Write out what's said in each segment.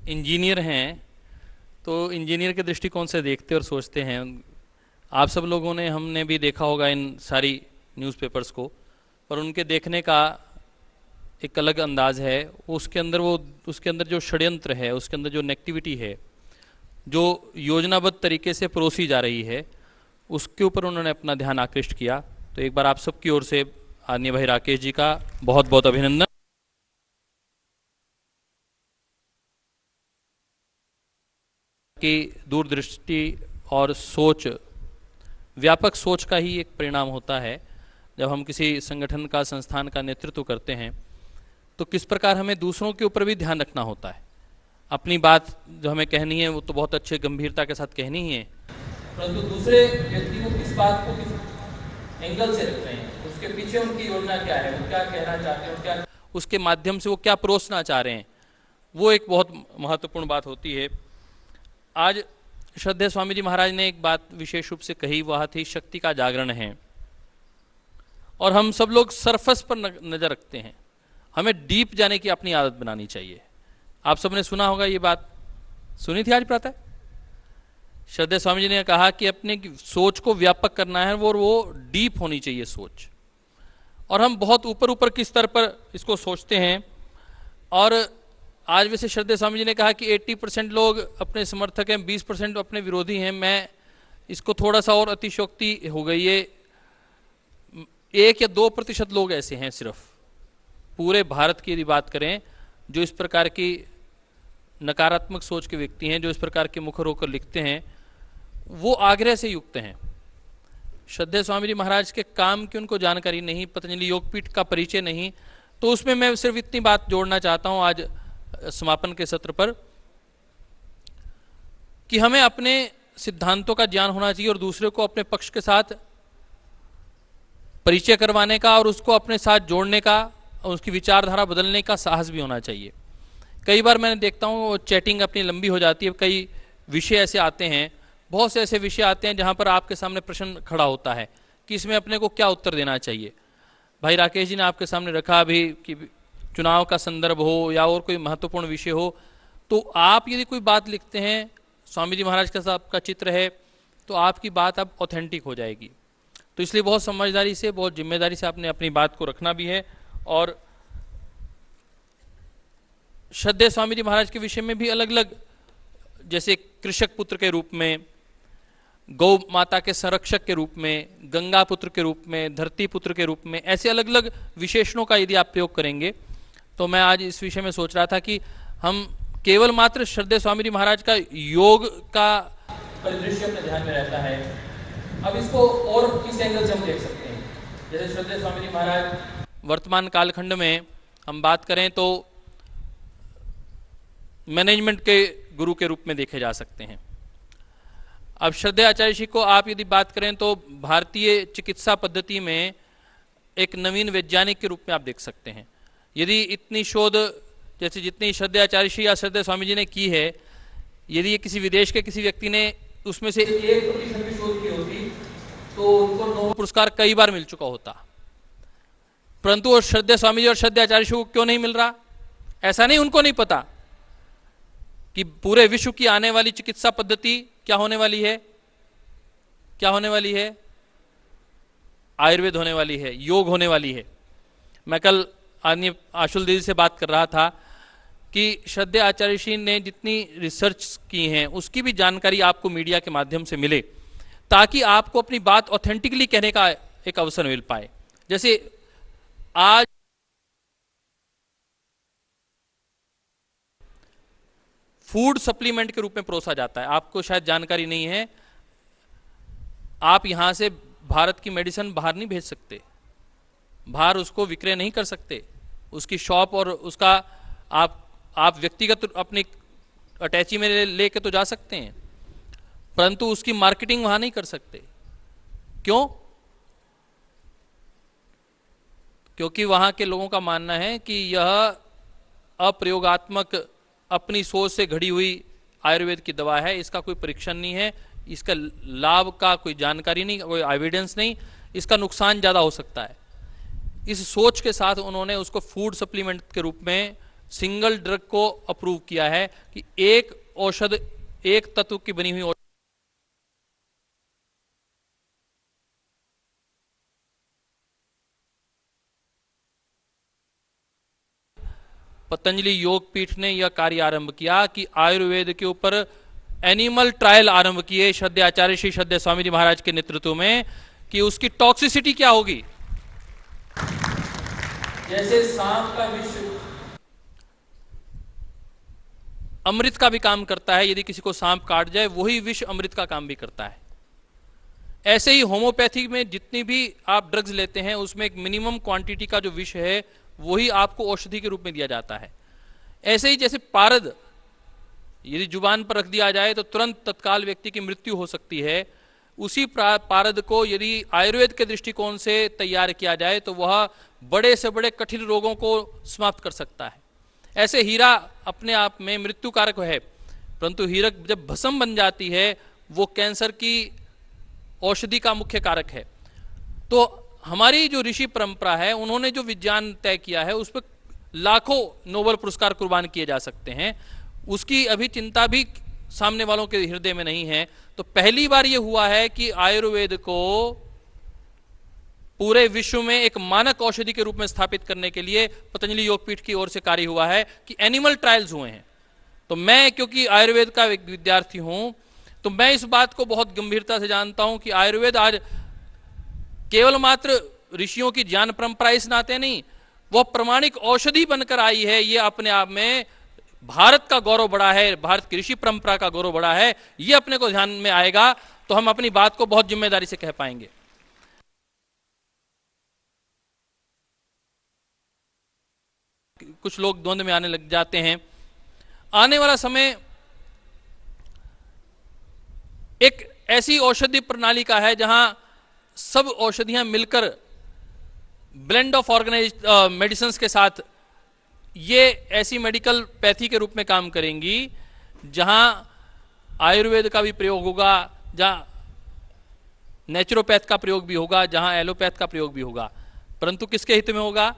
Engineer हैं तो engineer के दृष्टिकोण से देखते और सोचते हैं। आप सब लोगों ने, हमने भी देखा होगा इन सारी न्यूज़पेपर्स को, पर उनके देखने का एक अलग अंदाज है। उसके अंदर जो षड्यंत्र है, उसके अंदर जो नेगेटिविटी है, जो योजनाबद्ध तरीके से परोसी जा रही है, उसके ऊपर उन्होंने अपना ध्यान आकृष्ट किया। तो एक बार आप सबकी ओर से आदरणीय भाई राकेश जी का बहुत बहुत अभिनंदन। की दूरदृष्टि और सोच, व्यापक सोच का ही एक परिणाम होता है। जब हम किसी संगठन का, संस्थान का नेतृत्व करते हैं तो किस प्रकार हमें दूसरों के ऊपर भी ध्यान रखना होता है। अपनी बात जो हमें कहनी है वो तो बहुत अच्छे गंभीरता के साथ कहनी ही है, परंतु दूसरे व्यक्ति को किस बात को किस एंगल से रख रहे हैं, उसके पीछे उनकी योजना क्या है, वो क्या कहना चाहते हैं, क्या उसके माध्यम से वो क्या परोसना चाह रहे हैं, वो एक बहुत महत्वपूर्ण बात होती है। आज श्रद्धेय स्वामी जी महाराज ने एक बात विशेष रूप से कही, वह थी शक्ति का जागरण है। और हम सब लोग सरफेस पर नजर रखते हैं, हमें डीप जाने की अपनी आदत बनानी चाहिए। आप सबने सुना होगा ये बात, सुनी थी आज प्रातः। श्रद्धेय स्वामी जी ने कहा कि अपनी सोच को व्यापक करना है, वो डीप होनी चाहिए सोच। और हम बहुत ऊपर ऊपर के स्तर पर इसको सोचते हैं। और आज वैसे श्रद्धेय स्वामी जी ने कहा कि 80% लोग अपने समर्थक हैं, 20% अपने विरोधी हैं। मैं इसको थोड़ा सा और अतिशयोक्ति हो गई है, 1 या 2% लोग ऐसे हैं सिर्फ पूरे भारत की यदि बात करें जो इस प्रकार की नकारात्मक सोच के व्यक्ति हैं, जो इस प्रकार के मुखर होकर लिखते हैं, वो आग्रह से युक्त हैं। श्रद्धेय स्वामी जी महाराज के काम की उनको जानकारी नहीं, पतंजलि योगपीठ का परिचय नहीं। तो उसमें मैं सिर्फ इतनी बात जोड़ना चाहता हूं आज समापन के सत्र पर, कि हमें अपने सिद्धांतों का ज्ञान होना चाहिए और दूसरे को अपने पक्ष के साथ परिचय करवाने का और उसको अपने साथ जोड़ने का, उसकी विचारधारा बदलने का साहस भी होना चाहिए। कई बार मैंने देखता हूँ चैटिंग अपनी लंबी हो जाती है, कई विषय ऐसे आते हैं, बहुत से ऐसे विषय आते हैं जहाँ पर आपके सामने प्रश्न खड़ा होता है कि इसमें अपने को क्या उत्तर देना चाहिए। भाई राकेश जी ने आपके सामने रखा अभी कि चुनाव का संदर्भ हो या और कोई महत्वपूर्ण विषय हो, तो आप यदि कोई बात लिखते हैं, स्वामी जी महाराज के साथ आपका चित्र है, तो आपकी बात अब ऑथेंटिक हो जाएगी। तो इसलिए बहुत समझदारी से, बहुत जिम्मेदारी से आपने अपनी बात को रखना भी है। और श्रद्धेय स्वामी जी महाराज के विषय में भी अलग अलग, जैसे कृषक पुत्र के रूप में, गौ माता के संरक्षक के रूप में, गंगा पुत्र के रूप में, धरती पुत्र के रूप में, ऐसे अलग अलग विशेषणों का यदि आप प्रयोग करेंगे, तो मैं आज इस विषय में सोच रहा था कि हम केवल मात्र श्रद्धेय स्वामी जी महाराज का योग का परिदृश्य अपने ध्यान में रहता है। अब इसको और किस एंगल से हम देख सकते हैं, जैसे श्रद्धेय स्वामी जी महाराज वर्तमान कालखंड में हम बात करें तो मैनेजमेंट के गुरु के रूप में देखे जा सकते हैं। अब श्रद्धेय आचार्य जी को आप यदि बात करें तो भारतीय चिकित्सा पद्धति में एक नवीन वैज्ञानिक के रूप में आप देख सकते हैं। यदि इतनी शोध जैसे जितनी श्रद्धेय आचार्य जी या श्रद्धेय स्वामी जी ने की है, यदि ये किसी विदेश के किसी व्यक्ति ने उसमें से 1% भी शोध की होती तो उनको नोबेल पुरस्कार कई बार मिल चुका होता। परंतु वो श्रद्धेय स्वामी जी और श्रद्धेय आचार्य जी को क्यों नहीं मिल रहा? ऐसा नहीं उनको नहीं पता कि पूरे विश्व की आने वाली चिकित्सा पद्धति क्या होने वाली है, क्या होने वाली है? आयुर्वेद होने वाली है, योग होने वाली है। मैं कल आदरणीय आशुल दीदी से बात कर रहा था कि श्रद्धेय आचार्य जी ने जितनी रिसर्च की हैं उसकी भी जानकारी आपको मीडिया के माध्यम से मिले, ताकि आपको अपनी बात ऑथेंटिकली कहने का एक अवसर मिल पाए। जैसे आज फूड सप्लीमेंट के रूप में परोसा जाता है, आपको शायद जानकारी नहीं है। आप यहां से भारत की मेडिसिन बाहर नहीं भेज सकते, बाहर उसको विक्रय नहीं कर सकते, उसकी शॉप और उसका आप व्यक्तिगत अपनी अटैची में लेके तो जा सकते हैं, परंतु उसकी मार्केटिंग वहां नहीं कर सकते। क्यों? क्योंकि वहां के लोगों का मानना है कि यह अप्रयोगात्मक अपनी सोच से घड़ी हुई आयुर्वेद की दवा है, इसका कोई परीक्षण नहीं है, इसका लाभ का कोई जानकारी नहीं, कोई एविडेंस नहीं, इसका नुकसान ज़्यादा हो सकता है। इस सोच के साथ उन्होंने उसको फूड सप्लीमेंट के रूप में सिंगल ड्रग को अप्रूव किया है कि एक औषध, एक तत्व की बनी हुई पतंजलि योग पीठ ने यह कार्य आरंभ किया कि आयुर्वेद के ऊपर एनिमल ट्रायल आरंभ किए श्रद्धे आचार्य श्री श्रद्धे स्वामी जी महाराज के नेतृत्व में, कि उसकी टॉक्सिसिटी क्या होगी। जैसे सांप का विष अमृत का भी काम करता है, यदि किसी को सांप काट जाए वही विष अमृत का काम भी करता है। ऐसे ही होम्योपैथी में जितनी भी आप ड्रग्स लेते हैं उसमें एक मिनिमम क्वांटिटी का जो विष है वही आपको औषधि के रूप में दिया जाता है। ऐसे ही जैसे पारद यदि जुबान पर रख दिया जाए तो तुरंत तत्काल व्यक्ति की मृत्यु हो सकती है, उसी पारद को यदि आयुर्वेद के दृष्टिकोण से तैयार किया जाए तो वह बड़े से बड़े कठिन रोगों को समाप्त कर सकता है। ऐसे हीरा अपने आप में मृत्यु कारक है, परंतु हीरक जब भस्म बन जाती है वो कैंसर की औषधि का मुख्य कारक है। तो हमारी जो ऋषि परंपरा है उन्होंने जो विज्ञान तय किया है उस पर लाखों नोबेल पुरस्कार कुर्बान किए जा सकते हैं, उसकी अभी चिंता भी सामने वालों के हृदय में नहीं है। तो पहली बार यह हुआ है कि आयुर्वेद को पूरे विश्व में एक मानक औषधि के रूप में स्थापित करने के लिए पतंजलि योगपीठ की ओर से कार्य हुआ है कि एनिमल ट्रायल्स हुए हैं। तो मैं क्योंकि आयुर्वेद का एक विद्यार्थी हूं तो मैं इस बात को बहुत गंभीरता से जानता हूं कि आयुर्वेद आज केवल मात्र ऋषियों की ज्ञान परंपरा इस नाते नहीं, वह प्रमाणिक औषधि बनकर आई है। यह अपने आप में भारत का गौरव बढ़ा है, भारत की ऋषि परंपरा का गौरव बढ़ा है। यह अपने को ध्यान में आएगा तो हम अपनी बात को बहुत जिम्मेदारी से कह पाएंगे। कुछ लोग द्वंद्व में आने लग जाते हैं। आने वाला समय एक ऐसी औषधि प्रणाली का है जहां सब औषधियां मिलकर ब्लेंड ऑफ ऑर्गेनाइज्ड मेडिसिन्स के साथ ये ऐसी मेडिकल पैथी के रूप में काम करेंगी जहां आयुर्वेद का भी प्रयोग होगा, जहां नेचुरोपैथ का प्रयोग भी होगा, जहां एलोपैथ का प्रयोग भी होगा, परंतु किसके हित में होगा?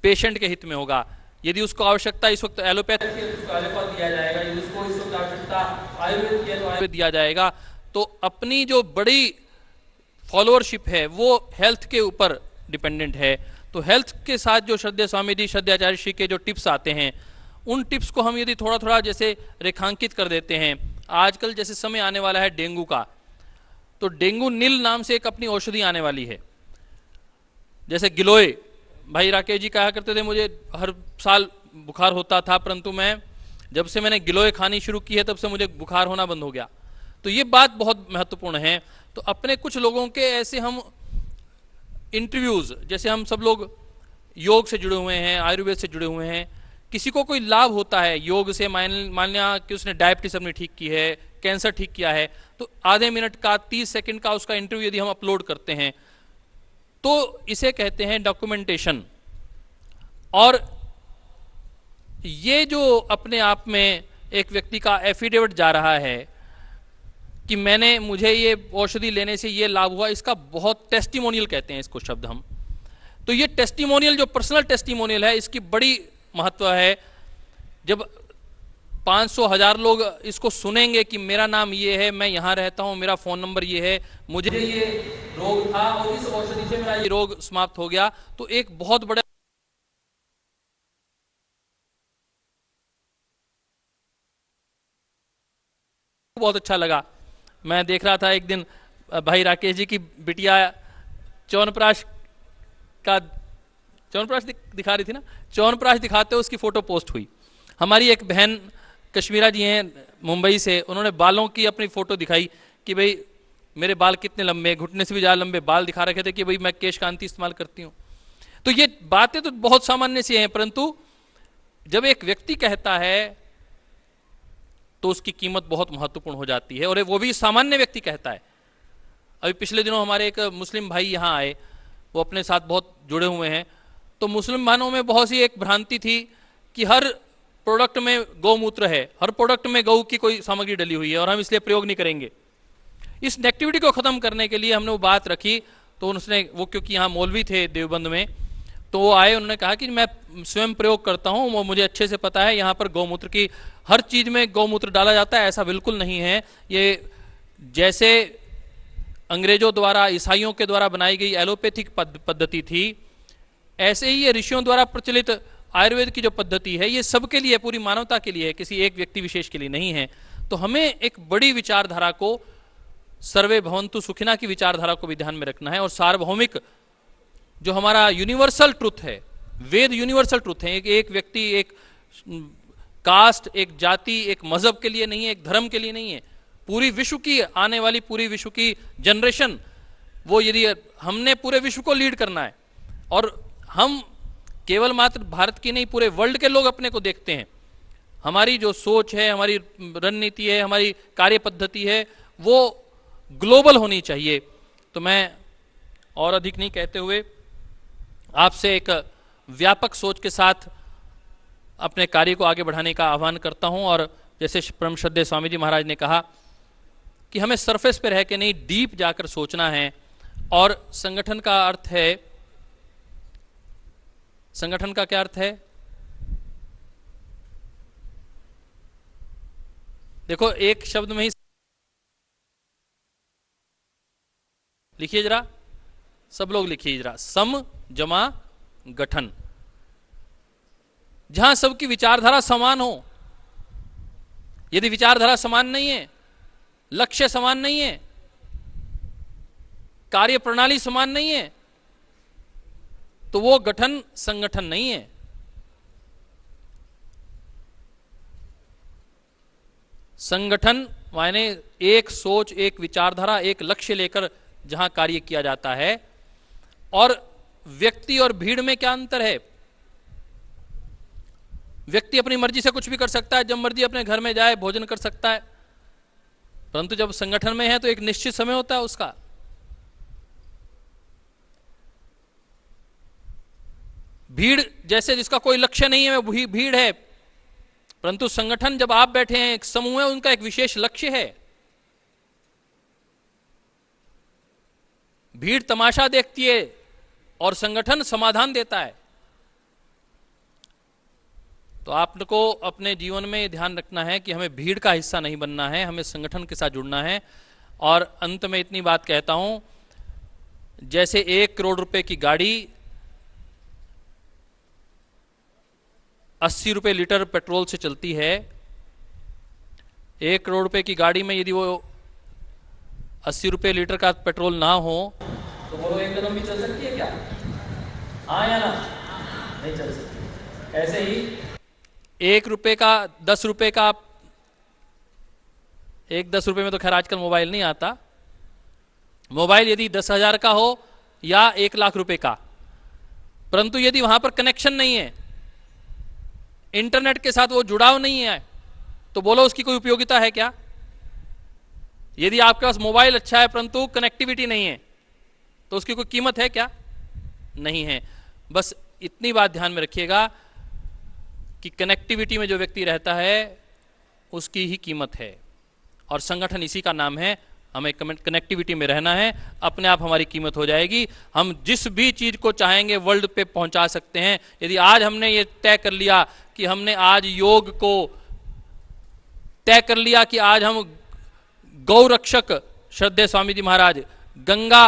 पेशेंट के हित में होगा। यदि उसको आवश्यकता इस वक्त एलोपैथ की उसको एलोपैथ दिया जाएगा, यदि उसको इस वक्त आवश्यकता आयुर्वेद की तो आयुर्वेद दिया जाएगा। तो अपनी जो बड़ी फॉलोअरशिप है वो हेल्थ के ऊपर डिपेंडेंट है। तो हेल्थ के साथ जो श्रद्धेय स्वामी जी श्रद्धेय आचार्य श्री के जो टिप्स आते हैं उन टिप्स को हम यदि थोड़ा थोड़ा जैसे रेखांकित कर देते हैं, आजकल जैसे समय आने वाला है डेंगू का, तो डेंगू नील नाम से एक अपनी औषधि आने वाली है। जैसे गिलोय, भाई राकेश जी कहा करते थे मुझे हर साल बुखार होता था, परंतु मैं जब से मैंने गिलोय खानी शुरू की है तब से मुझे बुखार होना बंद हो गया। तो ये बात बहुत महत्वपूर्ण है। तो अपने कुछ लोगों के ऐसे हम इंटरव्यूज, जैसे हम सब लोग योग से जुड़े हुए हैं, आयुर्वेद से जुड़े हुए हैं, किसी को कोई लाभ होता है योग से, मान लिया कि उसने डायबिटीज अपनी ठीक की है, कैंसर ठीक किया है, तो आधे मिनट का 30 सेकंड का उसका इंटरव्यू यदि हम अपलोड करते हैं तो इसे कहते हैं डॉक्यूमेंटेशन। और ये जो अपने आप में एक व्यक्ति का एफिडेविट जा रहा है कि मुझे ये औषधि लेने से ये लाभ हुआ, इसका बहुत टेस्टिमोनियल कहते हैं इसको शब्द हम। तो ये टेस्टिमोनियल जो पर्सनल टेस्टिमोनियल है इसकी बड़ी महत्व है। जब 500,000 लोग इसको सुनेंगे कि मेरा नाम ये है, मैं यहाँ रहता हूँ, मेरा फ़ोन नंबर ये है, मुझे ये रोग था और इस औषधि से मेरा ये रोग समाप्त हो गया, तो एक बहुत बड़ा बहुत अच्छा लगा। मैं देख रहा था एक दिन भाई राकेश जी की बिटिया च्यवनप्राश दिखा रही थी ना, च्यवनप्राश दिखाते हुए उसकी फोटो पोस्ट हुई। हमारी एक बहन कश्मीरा जी हैं मुंबई से, उन्होंने बालों की अपनी फोटो दिखाई कि भाई मेरे बाल कितने लंबे, घुटने से भी ज़्यादा लंबे बाल दिखा रखे थे कि भाई मैं केश कांति इस्तेमाल करती हूँ। तो ये बातें तो बहुत सामान्य सी हैं, परंतु जब एक व्यक्ति कहता है तो उसकी कीमत बहुत महत्वपूर्ण हो जाती है, और वो भी सामान्य व्यक्ति कहता है। अभी पिछले दिनों हमारे एक मुस्लिम भाई यहाँ आए, वो अपने साथ बहुत जुड़े हुए हैं। तो मुस्लिम भाइयों में बहुत सी एक भ्रांति थी कि हर प्रोडक्ट में गौमूत्र है, हर प्रोडक्ट में गौ की कोई सामग्री डली हुई है और हम इसलिए प्रयोग नहीं करेंगे। इस नेगेटिविटी को ख़त्म करने के लिए हमने वो बात रखी। तो उसने वो, क्योंकि यहाँ मौलवी थे देवबंद में, तो वो आए, उन्होंने कहा कि मैं स्वयं प्रयोग करता हूँ, वो मुझे अच्छे से पता है, यहाँ पर गौमूत्र की हर चीज में गौमूत्र डाला जाता है, ऐसा बिल्कुल नहीं है। ये जैसे अंग्रेजों द्वारा, ईसाइयों के द्वारा बनाई गई एलोपैथिक पद्धति थी, ऐसे ही ये ऋषियों द्वारा प्रचलित आयुर्वेद की जो पद्धति है, ये सबके लिए, पूरी मानवता के लिए है, किसी एक व्यक्ति विशेष के लिए नहीं है। तो हमें एक बड़ी विचारधारा को, सर्वे भवन्तु सुखिना की विचारधारा को भी ध्यान में रखना है। और सार्वभौमिक जो हमारा यूनिवर्सल ट्रुथ है, वेद यूनिवर्सल ट्रुथ है, एक व्यक्ति, एक कास्ट, एक जाति, एक मजहब के लिए नहीं है, एक धर्म के लिए नहीं है, पूरी विश्व की, आने वाली पूरी विश्व की जनरेशन, वो यदि हमने पूरे विश्व को लीड करना है, और हम केवल मात्र भारत की नहीं, पूरे वर्ल्ड के लोग अपने को देखते हैं, हमारी जो सोच है, हमारी रणनीति है, हमारी कार्य पद्धति है, वो ग्लोबल होनी चाहिए। तो मैं और अधिक नहीं कहते हुए आपसे एक व्यापक सोच के साथ अपने कार्य को आगे बढ़ाने का आह्वान करता हूं। और जैसे परम श्रद्धेय स्वामी जी महाराज ने कहा कि हमें सरफेस पे रह के नहीं, डीप जाकर सोचना है। और संगठन का अर्थ है, संगठन का क्या अर्थ है? देखो, एक शब्द में ही लिखिए जरा, सब लोग लिखिए जरा, सम जमा गठन। जहां सबकी विचारधारा समान हो। यदि विचारधारा समान नहीं है, लक्ष्य समान नहीं है, कार्य प्रणाली समान नहीं है, तो वो गठन संगठन नहीं है। संगठन माने एक सोच, एक विचारधारा, एक लक्ष्य लेकर जहां कार्य किया जाता है। और व्यक्ति और भीड़ में क्या अंतर है? व्यक्ति अपनी मर्जी से कुछ भी कर सकता है, जब मर्जी अपने घर में जाए भोजन कर सकता है, परंतु जब संगठन में है तो एक निश्चित समय होता है उसका। भीड़ जैसे जिसका कोई लक्ष्य नहीं है, वही भीड़ है, परंतु संगठन जब आप बैठे हैं, एक समूह है, उनका एक विशेष लक्ष्य है। भीड़ तमाशा देखती है और संगठन समाधान देता है। तो आपको अपने जीवन में ध्यान रखना है कि हमें भीड़ का हिस्सा नहीं बनना है, हमें संगठन के साथ जुड़ना है। और अंत में इतनी बात कहता हूं, जैसे 1 करोड़ रुपए की गाड़ी 80 रुपए लीटर पेट्रोल से चलती है, 1 करोड़ रुपए की गाड़ी में यदि वो 80 रुपए लीटर का पेट्रोल ना हो तो बोलो 1 कदम भी चल सकती है क्या? हाँ या ना? नहीं चल सकती। ऐसे ही 1 रुपए का, 10 रुपए का, 10 रुपए में तो खैर आजकल मोबाइल नहीं आता। मोबाइल यदि 10,000 का हो या 1 लाख रुपए का, परंतु यदि वहां पर कनेक्शन नहीं है, इंटरनेट के साथ वो जुड़ाव नहीं है, तो बोलो उसकी कोई उपयोगिता है क्या? यदि आपके पास मोबाइल अच्छा है परंतु कनेक्टिविटी नहीं है, तो उसकी कोई कीमत है क्या? नहीं है। बस इतनी बात ध्यान में रखिएगा कि कनेक्टिविटी में जो व्यक्ति रहता है उसकी ही कीमत है, और संगठन इसी का नाम है। हमें कनेक्टिविटी में रहना है, अपने आप हमारी कीमत हो जाएगी। हम जिस भी चीज को चाहेंगे वर्ल्ड पे पहुंचा सकते हैं। यदि आज हमने ये तय कर लिया कि हमने आज योग को तय कर लिया कि आज हम गौ रक्षक श्रद्धेय स्वामी जी महाराज, गंगा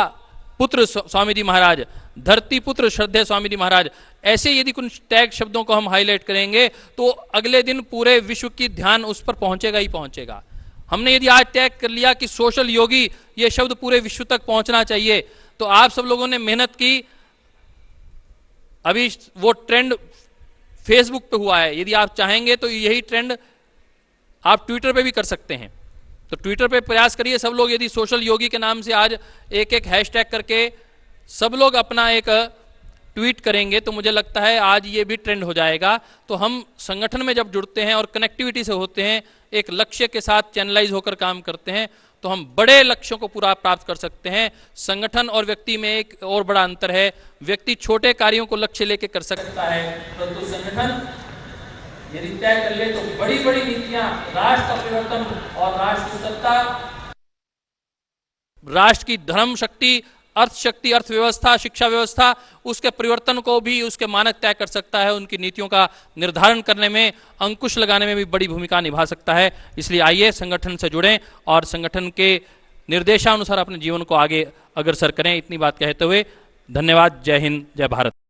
पुत्र स्वामी जी महाराज, धरती पुत्र श्रद्धेय स्वामी जी महाराज, ऐसे यदि कुछ टैग शब्दों को हम हाईलाइट करेंगे तो अगले दिन पूरे विश्व की ध्यान उस पर पहुंचेगा ही पहुंचेगा। हमने यदि आज टैग कर लिया कि सोशल योगी, ये शब्द पूरे विश्व तक पहुंचना चाहिए, तो आप सब लोगों ने मेहनत की। अभी वो ट्रेंड फेसबुक पे हुआ है, यदि आप चाहेंगे तो यही ट्रेंड आप ट्विटर पे भी कर सकते हैं। तो ट्विटर पे प्रयास करिए सब लोग, यदि सोशल योगी के नाम से आज एक हैशटैग करके सब लोग अपना एक ट्वीट करेंगे, तो मुझे लगता है आज ये भी ट्रेंड हो जाएगा। तो हम संगठन में जब जुड़ते हैं और कनेक्टिविटी से होते हैं, एक लक्ष्य के साथ चैनलाइज होकर काम करते हैं, तो हम बड़े लक्ष्यों को पूरा प्राप्त कर सकते हैं। संगठन और व्यक्ति में एक और बड़ा अंतर है, व्यक्ति छोटे कार्यों को लक्ष्य लेके कर सकता है, परंतु संगठन यदि तय कर ले तो बड़ी बड़ी नीतियां, राष्ट्र का परिवर्तन और राष्ट्र की सत्ता, राष्ट्र की धर्म शक्ति अर्थशक्ति, अर्थव्यवस्था, शिक्षा व्यवस्था, उसके परिवर्तन को भी, उसके मानक तय कर सकता है, उनकी नीतियों का निर्धारण करने में, अंकुश लगाने में भी बड़ी भूमिका निभा सकता है। इसलिए आइए संगठन से जुड़ें और संगठन के निर्देशानुसार अपने जीवन को आगे अग्रसर करें। इतनी बात कहते हुए धन्यवाद। जय हिंद, जय भारत।